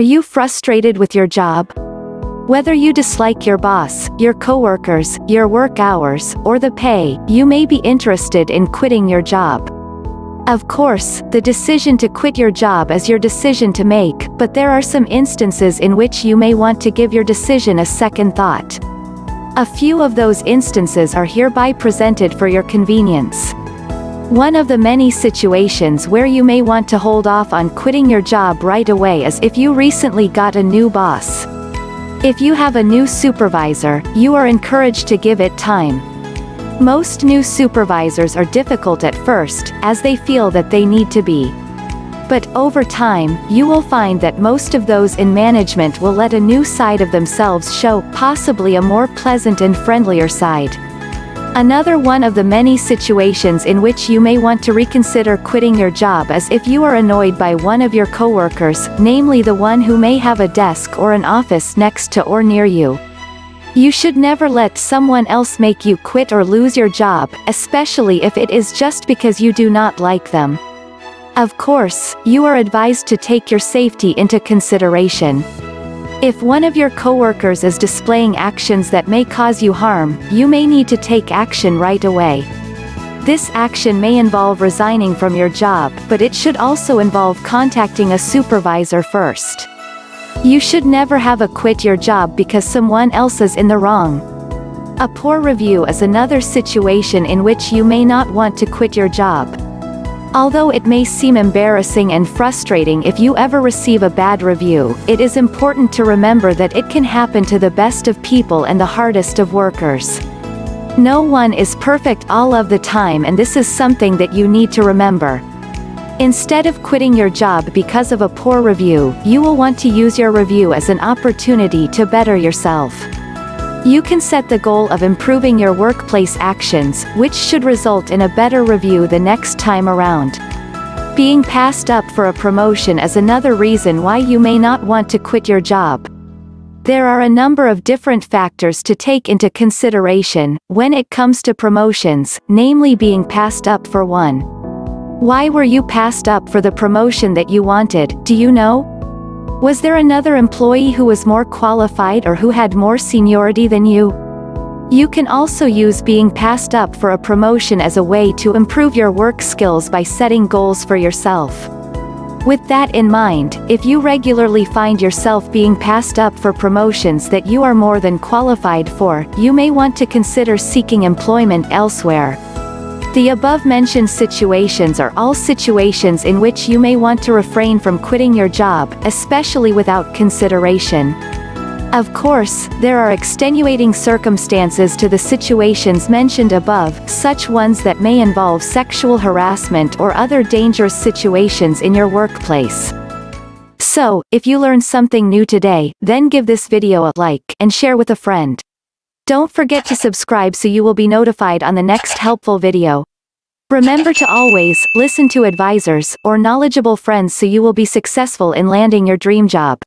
Are you frustrated with your job? Whether you dislike your boss, your coworkers, your work hours, or the pay, you may be interested in quitting your job. Of course, the decision to quit your job is your decision to make, but there are some instances in which you may want to give your decision a second thought. A few of those instances are hereby presented for your convenience. One of the many situations where you may want to hold off on quitting your job right away is if you recently got a new boss. If you have a new supervisor, you are encouraged to give it time. Most new supervisors are difficult at first, as they feel that they need to be. But over time, you will find that most of those in management will let a new side of themselves show, possibly a more pleasant and friendlier side. Another one of the many situations in which you may want to reconsider quitting your job is if you are annoyed by one of your coworkers, namely the one who may have a desk or an office next to or near you. You should never let someone else make you quit or lose your job, especially if it is just because you do not like them. Of course, you are advised to take your safety into consideration. If one of your coworkers is displaying actions that may cause you harm, you may need to take action right away. This action may involve resigning from your job, but it should also involve contacting a supervisor first. You should never have a quit your job because someone else is in the wrong. A poor review is another situation in which you may not want to quit your job. Although it may seem embarrassing and frustrating if you ever receive a bad review, it is important to remember that it can happen to the best of people and the hardest of workers. No one is perfect all of the time, and this is something that you need to remember. Instead of quitting your job because of a poor review, you will want to use your review as an opportunity to better yourself. You can set the goal of improving your workplace actions, which should result in a better review the next time around. Being passed up for a promotion is another reason why you may not want to quit your job. There are a number of different factors to take into consideration when it comes to promotions, namely being passed up for one. Why were you passed up for the promotion that you wanted, do you know? Was there another employee who was more qualified or who had more seniority than you? You can also use being passed up for a promotion as a way to improve your work skills by setting goals for yourself. With that in mind, if you regularly find yourself being passed up for promotions that you are more than qualified for, you may want to consider seeking employment elsewhere. The above-mentioned situations are all situations in which you may want to refrain from quitting your job, especially without consideration. Of course, there are extenuating circumstances to the situations mentioned above, such ones that may involve sexual harassment or other dangerous situations in your workplace. So, if you learned something new today, then give this video a like and share with a friend. Don't forget to subscribe so you will be notified on the next helpful video. Remember to always listen to advisors or knowledgeable friends so you will be successful in landing your dream job.